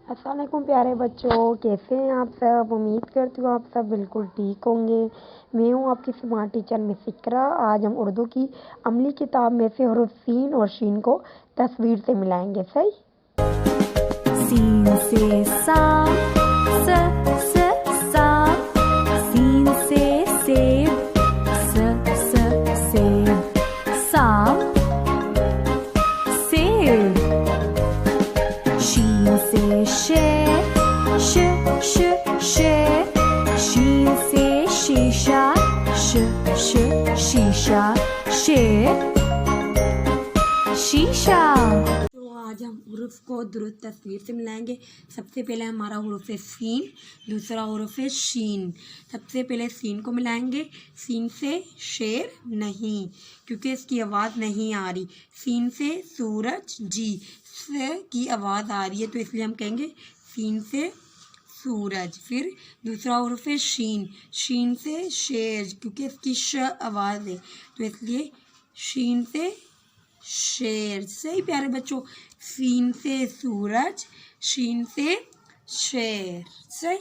अस्सलाम वालेकुम प्यारे बच्चों, कैसे हैं आप सब। उम्मीद करती हूँ आप सब बिल्कुल ठीक होंगे। मैं हूँ आपकी स्मार्ट टीचर मिस इकरा। आज हम उर्दू की अमली किताब में से हरूफ सीन और शीन को तस्वीर से मिलाएंगे। सही। सीन से सा, स सा, सीन से सेब, सेब, साम, सेब। शीन से शेर, शेर, शीन से शीशा, शीशा, शेर, शीशा। तो आज हम हुरूफ को दुरुस्त तस्वीर से मिलाएंगे। सबसे पहले हमारा हुरूफ है सीन, दूसरा हुरूफ है शीन। सबसे पहले सीन को मिलाएंगे। सीन से शेर नहीं, क्योंकि इसकी आवाज़ नहीं आ रही। सीन से सूरज जी से की आवाज़ आ रही है, तो इसलिए हम कहेंगे सीन से सूरज। फिर दूसरा हुरूफ है शीन, शीन से शेर, क्योंकि इसकी श आवाज़ है, तो इसलिए शीन से शेर। सही प्यारे बच्चों। सीन से सूरज, शीन से शेर। सही।